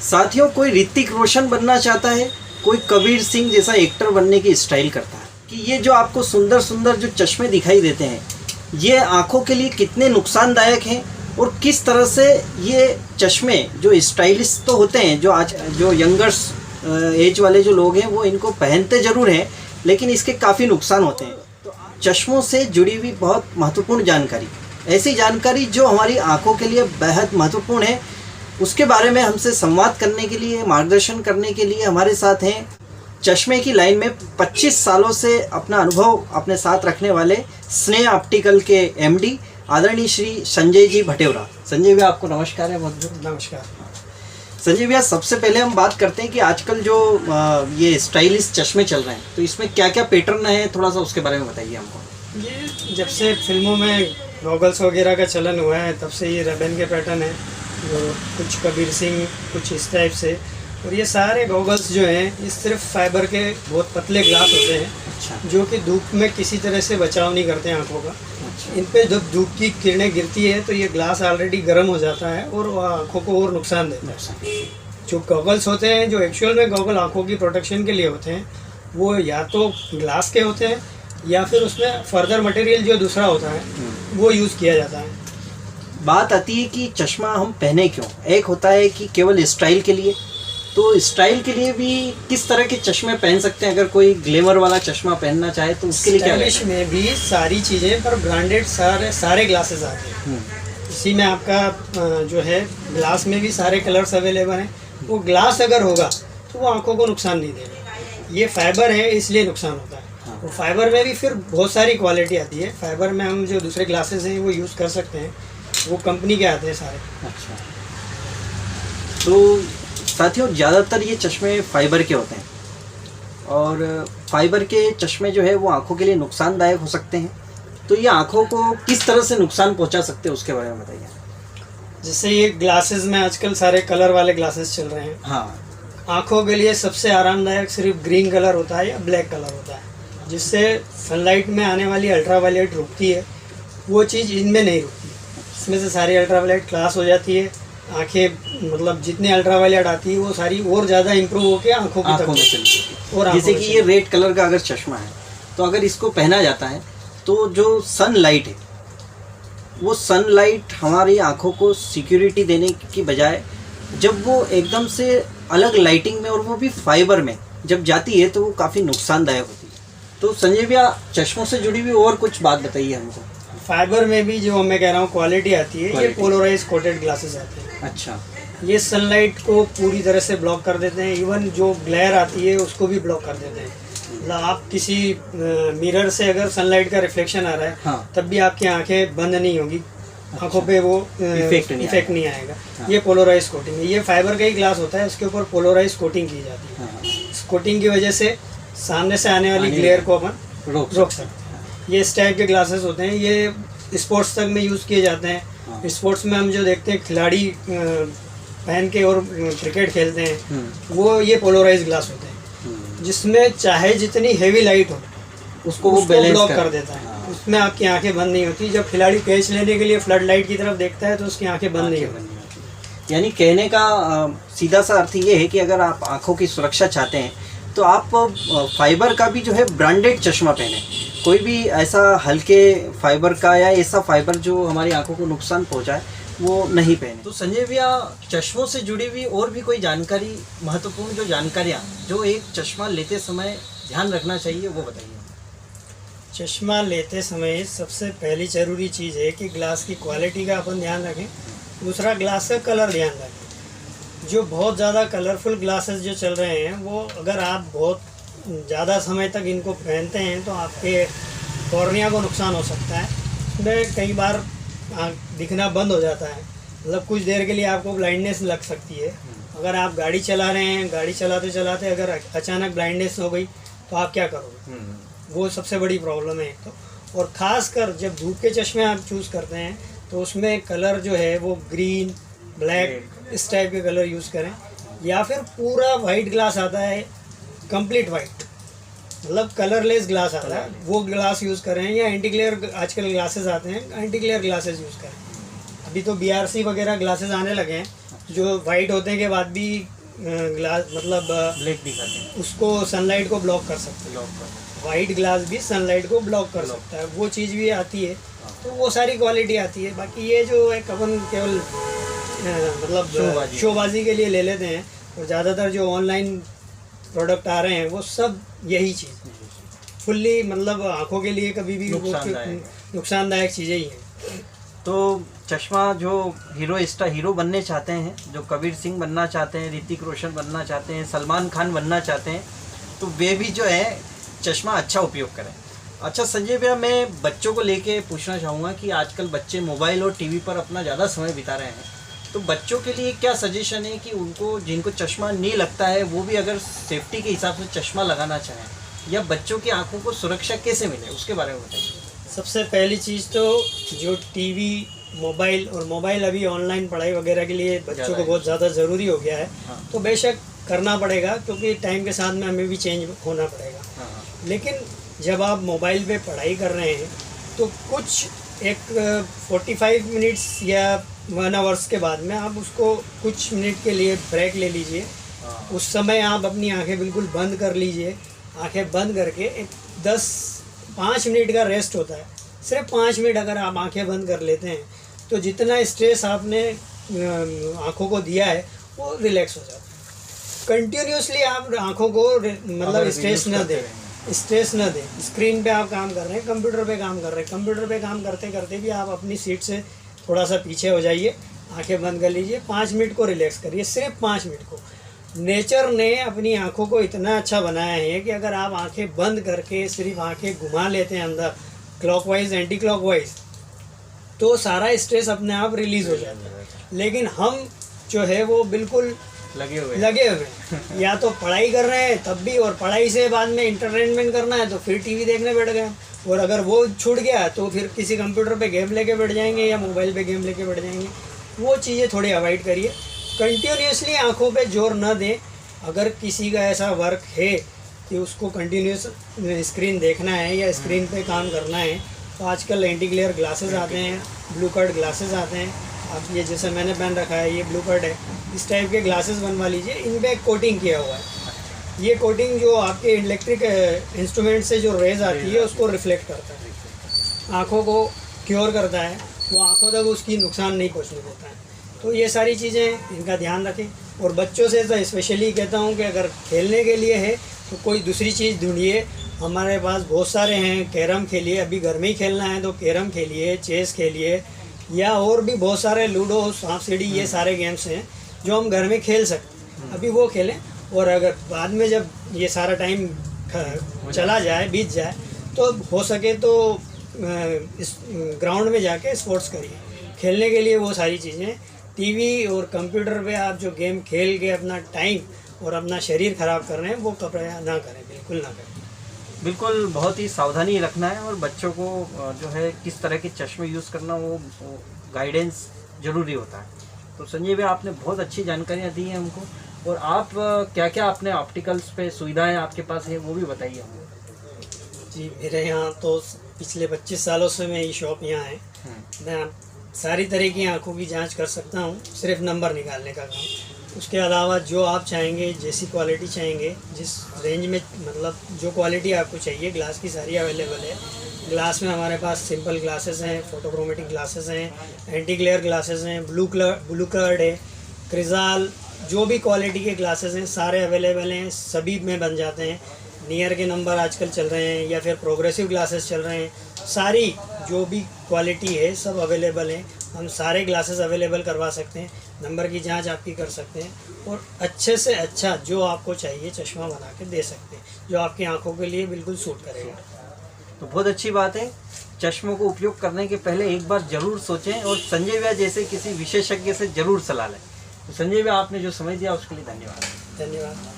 साथियों, कोई ऋतिक रोशन बनना चाहता है, कोई कबीर सिंह जैसा एक्टर बनने की स्टाइल करता है कि ये जो आपको सुंदर सुंदर जो चश्मे दिखाई देते हैं, ये आँखों के लिए कितने नुकसानदायक हैं और किस तरह से ये चश्मे जो स्टाइलिश तो होते हैं, जो यंगर्स एज वाले जो लोग हैं वो इनको पहनते ज़रूर हैं, लेकिन इसके काफ़ी नुकसान होते हैं। तो चश्मों से जुड़ी हुई बहुत महत्वपूर्ण जानकारी, ऐसी जानकारी जो हमारी आँखों के लिए बेहद महत्वपूर्ण है, उसके बारे में हमसे संवाद करने के लिए, मार्गदर्शन करने के लिए हमारे साथ हैं चश्मे की लाइन में 25 सालों से अपना अनुभव अपने साथ रखने वाले स्नेह ऑप्टिकल के एमडी आदरणीय श्री संजय जी भटेवरा। संजय भैया, आपको नमस्कार है। बहुत बहुत नमस्कार। संजय भैया, सबसे पहले हम बात करते हैं कि आजकल जो ये स्टाइलिश चश्मे चल रहे हैं, तो इसमें क्या क्या पैटर्न है, थोड़ा सा उसके बारे में बताइए हमको। ये जब से फिल्मों में गॉगल्स वगैरह का चलन हुआ है, तब से ये रेबन के पैटर्न है, जो कुछ कबीर सिंह, कुछ इस टाइप से। और ये सारे गॉगल्स जो हैं, ये सिर्फ फाइबर के बहुत पतले ग्लास होते हैं। अच्छा। जो कि धूप में किसी तरह से बचाव नहीं करते आँखों का। अच्छा। इन पे जब धूप की किरणें गिरती है तो ये ग्लास ऑलरेडी गर्म हो जाता है और वो आँखों को और नुकसान देता है। जो गॉगल्स होते हैं, जो एक्चुअल में गॉगल आँखों की प्रोटेक्शन के लिए होते हैं, वो या तो ग्लास के होते हैं या फिर उसमें फर्दर मटेरियल जो दूसरा होता है वो यूज़ किया जाता है। बात आती है कि चश्मा हम पहने क्यों। एक होता है कि केवल स्टाइल के लिए, तो स्टाइल के लिए भी किस तरह के चश्मे पहन सकते हैं? अगर कोई ग्लैमर वाला चश्मा पहनना चाहे तो उसके लिए क्या स्टाइलिश में भी सारी चीज़ें, पर ब्रांडेड सारे ग्लासेस आते हैं। इसी में आपका जो है ग्लास में भी सारे कलर्स अवेलेबल हैं। वो ग्लास अगर होगा तो वो आंखों को नुकसान नहीं देगा। ये फाइबर है इसलिए नुकसान होता है। और फाइबर में भी फिर बहुत सारी क्वालिटी आती है। फाइबर में हम जो दूसरे ग्लासेस हैं वो यूज़ कर सकते हैं, वो कंपनी के आते हैं सारे। अच्छा, तो साथियों, ज़्यादातर ये चश्मे फाइबर के होते हैं और फाइबर के चश्मे जो है वो आंखों के लिए नुकसानदायक हो सकते हैं। तो ये आंखों को किस तरह से नुकसान पहुंचा सकते हैं, उसके बारे में बताइए। जैसे ये ग्लासेस में आजकल सारे कलर वाले ग्लासेस चल रहे हैं। हाँ। आँखों के लिए सबसे आरामदायक सिर्फ ग्रीन कलर होता है या ब्लैक कलर होता है, जिससे सनलाइट में आने वाली अल्ट्रावायलेट रुकती है। वो चीज़ इनमें नहीं रुकती। इसमें से सारी अल्ट्रावायलेट क्लास हो जाती है। आंखें मतलब जितने अल्ट्रावायलेट आती है वो सारी और ज़्यादा इंप्रूव होकर आंखों में चलती है। और जैसे कि ये रेड कलर का अगर चश्मा है, तो अगर इसको पहना जाता है तो जो सनलाइट है, वो सनलाइट हमारी आंखों को सिक्योरिटी देने की बजाय जब वो एकदम से अलग लाइटिंग में और वो भी फाइबर में जब जाती है तो वो काफ़ी नुकसानदायक होती है। तो संजय भैया, चश्मों से जुड़ी हुई और कुछ बात बताइए हमको। फाइबर में भी जो मैं कह रहा हूँ क्वालिटी आती है, ये पोलराइज कोटेड ग्लासेस आते हैं। अच्छा। ये सनलाइट को पूरी तरह से ब्लॉक कर देते हैं। इवन जो ग्लेयर आती है उसको भी ब्लॉक कर देते हैं। मतलब आप किसी मिरर से अगर सनलाइट का रिफ्लेक्शन आ रहा है, हाँ, तब भी आपकी आंखें बंद नहीं होगी। अच्छा। आंखों पे वो इफेक्ट नहीं आएगा। हाँ। ये पोलराइज कोटिंग है। ये फाइबर का ही ग्लास होता है, उसके ऊपर पोलराइज कोटिंग की जाती है। हाँ। इस कोटिंग की वजह से सामने से आने वाली ग्लेयर को अपन रोक सकते हैं। ये इस टाइप के ग्लासेस होते हैं। ये स्पोर्ट्स तक में यूज़ किए जाते हैं। हाँ। स्पोर्ट्स में हम जो देखते हैं खिलाड़ी पहन के और क्रिकेट खेलते हैं, वो ये पोलराइज ग्लास होते हैं, जिसमें चाहे जितनी हेवी लाइट हो उसको वो ब्लॉक कर देता है। हाँ। उसमें आपकी आंखें बंद नहीं होती। जब खिलाड़ी कैच लेने के लिए फ्लड लाइट की तरफ देखता है तो उसकी आंखें बंद नहीं होती। यानी कहने का सीधा सा अर्थ ये है कि अगर आप आंखों की सुरक्षा चाहते हैं तो आप फाइबर का भी जो है ब्रांडेड चश्मा पहने। कोई भी ऐसा हल्के फाइबर का या ऐसा फाइबर जो हमारी आंखों को नुकसान पहुंचाए वो नहीं पहने। तो संजय भैया, चश्मों से जुड़ी हुई और भी कोई जानकारी, महत्वपूर्ण जो जानकारियाँ जो एक चश्मा लेते समय ध्यान रखना चाहिए, वो बताइए। चश्मा लेते समय सबसे पहली ज़रूरी चीज़ है कि ग्लास की क्वालिटी का अपन ध्यान रखें। दूसरा, ग्लास का कलर ध्यान रखें। जो बहुत ज़्यादा कलरफुल ग्लासेस जो चल रहे हैं, वो अगर आप बहुत ज़्यादा समय तक इनको पहनते हैं तो आपके कॉर्निया को नुकसान हो सकता है। इसमें कई बार दिखना बंद हो जाता है। मतलब कुछ देर के लिए आपको ब्लाइंडनेस लग सकती है। अगर आप गाड़ी चला रहे हैं, गाड़ी चलाते चलाते अगर अचानक ब्लाइंडनेस हो गई तो आप क्या करोगे? वो सबसे बड़ी प्रॉब्लम है। तो और ख़ास कर जब धूप के चश्मे आप चूज़ करते हैं तो उसमें कलर जो है वो ग्रीन, ब्लैक, इस टाइप के कलर यूज़ करें। या फिर पूरा वाइट ग्लास आता है, कंप्लीट वाइट, मतलब कलरलेस ग्लास आता है, वो ग्लास यूज़ करें। या एंटी ग्लेयर आजकल ग्लासेस आते हैं, एंटी ग्लेयर ग्लासेस यूज़ करें। अभी तो BRC वगैरह ग्लासेस आने लगे हैं जो वाइट होने के बाद भी ग्लास मतलब ब्लैक दिखाते हैं, उसको सनलाइट को ब्लॉक कर सकते हैं। लॉक कर। वाइट ग्लास भी सनलाइट को ब्लॉक कर सकता है, वो चीज़ भी आती है। तो वो सारी क्वालिटी आती है। बाकी ये जो है अपन केवल मतलब शोबाजी के लिए ले लेते हैं, और ज़्यादातर जो ऑनलाइन प्रोडक्ट आ रहे हैं वो सब यही चीज़ फुल्ली मतलब आँखों के लिए कभी भी नुकसानदायक चीज़ें ही हैं। तो चश्मा जो हीरो बनने चाहते हैं, जो कबीर सिंह बनना चाहते हैं, ऋतिक रोशन बनना चाहते हैं, सलमान खान बनना चाहते हैं, तो वे भी जो है चश्मा अच्छा उपयोग करें। अच्छा संजय भैया, मैं बच्चों को लेके पूछना चाहूँगा कि आजकल बच्चे मोबाइल और टीवी पर अपना ज़्यादा समय बिता रहे हैं, तो बच्चों के लिए क्या सजेशन है कि उनको जिनको चश्मा नहीं लगता है वो भी अगर सेफ्टी के हिसाब से चश्मा लगाना चाहें, या बच्चों की आंखों को सुरक्षा कैसे मिले, उसके बारे में बताइए। सबसे पहली चीज़ तो जो टीवी मोबाइल अभी ऑनलाइन पढ़ाई वगैरह के लिए बच्चों को बहुत ज़्यादा ज़रूरी हो गया है। हाँ। तो बेशक करना पड़ेगा, क्योंकि टाइम के साथ में हमें भी चेंज होना पड़ेगा। हाँ। लेकिन जब आप मोबाइल पे पढ़ाई कर रहे हैं तो कुछ एक 45 मिनट्स या 1 आवर्स के बाद में आप उसको कुछ मिनट के लिए ब्रेक ले लीजिए। हाँ। उस समय आप अपनी आंखें बिल्कुल बंद कर लीजिए। आंखें बंद करके एक 5 मिनट का रेस्ट होता है। सिर्फ 5 मिनट अगर आप आंखें बंद कर लेते हैं तो जितना स्ट्रेस आपने आंखों को दिया है वो रिलैक्स हो जाता है। कंटिन्यूसली आप आंखों को मतलब स्ट्रेस न दें। स्क्रीन पे आप काम कर रहे हैं, कंप्यूटर पे काम कर रहे हैं, कंप्यूटर पे काम करते करते भी आप अपनी सीट से थोड़ा सा पीछे हो जाइए, आंखें बंद कर लीजिए, 5 मिनट को रिलैक्स करिए, सिर्फ 5 मिनट को। नेचर ने अपनी आंखों को इतना अच्छा बनाया है कि अगर आप आंखें बंद करके सिर्फ आंखें घुमा लेते हैं अंदर क्लॉकवाइज एंटी क्लॉकवाइज, तो सारा स्ट्रेस अपने आप रिलीज हो जाता है। लेकिन हम जो है वो बिल्कुल लगे हुए हैं। या तो पढ़ाई कर रहे हैं तब भी, और पढ़ाई से बाद में इंटरटेनमेंट करना है तो फिर टीवी देखने बैठ गए, और अगर वो छूट गया तो फिर किसी कंप्यूटर पे गेम लेके बैठ जाएंगे या मोबाइल पे गेम लेके बैठ जाएंगे। वो चीज़ें थोड़ी अवॉइड करिए। कंटिन्यूसली आंखों पे जोर न दें। अगर किसी का ऐसा वर्क है कि उसको कंटिन्यूस स्क्रीन देखना है या स्क्रीन पे काम करना है, तो आजकल एंटी ग्लेयर ग्लासेस आते हैं, ब्लू कर्ट ग्लासेस आते हैं। अब ये जैसे मैंने पहन रखा है, ये ब्लू कर्ट है, इस टाइप के ग्लासेस बनवा लीजिए। इन पे कोटिंग किया हुआ है। ये कोटिंग जो आपके इलेक्ट्रिक इंस्ट्रूमेंट से जो रेज आती है उसको रिफ्लेक्ट करता है, आँखों को क्योर करता है, वो आँखों तक उसकी नुकसान नहीं पहुँचने देता है। तो ये सारी चीज़ें इनका ध्यान रखें। और बच्चों से तो स्पेशली कहता हूँ कि अगर खेलने के लिए है तो कोई दूसरी चीज़ ढूंढिए। हमारे पास बहुत सारे हैं, कैरम खेलिए, अभी घर में ही खेलना है तो कैरम खेलिए, चेस खेलिए, या और भी बहुत सारे लूडो, सांप सीढ़ी, ये सारे गेम्स हैं जो हम घर में खेल सकते हैं, अभी वो खेलें। और अगर बाद में जब ये सारा टाइम चला जाए, बीत जाए, तो हो सके तो इस ग्राउंड में जाके स्पोर्ट्स करिए। खेलने के लिए वो सारी चीज़ें, टीवी और कंप्यूटर पे आप जो गेम खेल के अपना टाइम और अपना शरीर ख़राब कर रहे हैं, वो कृपया ना करें, बिल्कुल ना करें। बिल्कुल, बहुत ही सावधानी रखना है, और बच्चों को जो है किस तरह के चश्मे यूज़ करना वो गाइडेंस ज़रूरी होता है। तो संजय भाई, आपने बहुत अच्छी जानकारियाँ दी हैं हमको, और आप क्या क्या अपने ऑप्टिकल्स पे सुविधाएं आपके पास है वो भी बताइए हमको। जी, मेरे यहाँ तो पिछले 25 सालों से मेरी शॉप यहाँ है। मैं सारी तरह की आँखों की जांच कर सकता हूँ, सिर्फ नंबर निकालने का काम। उसके अलावा जो आप चाहेंगे, जैसी क्वालिटी चाहेंगे, जिस रेंज में मतलब जो क्वालिटी आपको चाहिए, ग्लास की सारी अवेलेबल है। ग्लास में हमारे पास सिंपल ग्लासेस हैं, फोटोक्रोमेटिक ग्लासेस हैं, एंटी ग्लेयर ग्लासेस हैं, ब्लू कर्ट है, क्रिजाल, जो भी क्वालिटी के ग्लासेस हैं सारे अवेलेबल हैं। सभी में बन जाते हैं। नियर के नंबर आजकल चल रहे हैं, या फिर प्रोग्रेसिव ग्लासेस चल रहे हैं। सारी जो भी क्वालिटी है सब अवेलेबल हैं। हम सारे ग्लासेस अवेलेबल करवा सकते हैं। नंबर की जांच आपकी कर सकते हैं, और अच्छे से अच्छा जो आपको चाहिए चश्मा बना के दे सकते हैं, जो आपकी आंखों के लिए बिल्कुल सूट करेगा। तो बहुत अच्छी बात है। चश्मों को उपयोग करने के पहले एक बार ज़रूर सोचें, और संजय भैया जैसे किसी विशेषज्ञ से ज़रूर सलाह लें। तो संजय भैया, आपने जो समय दिया उसके लिए धन्यवाद। धन्यवाद।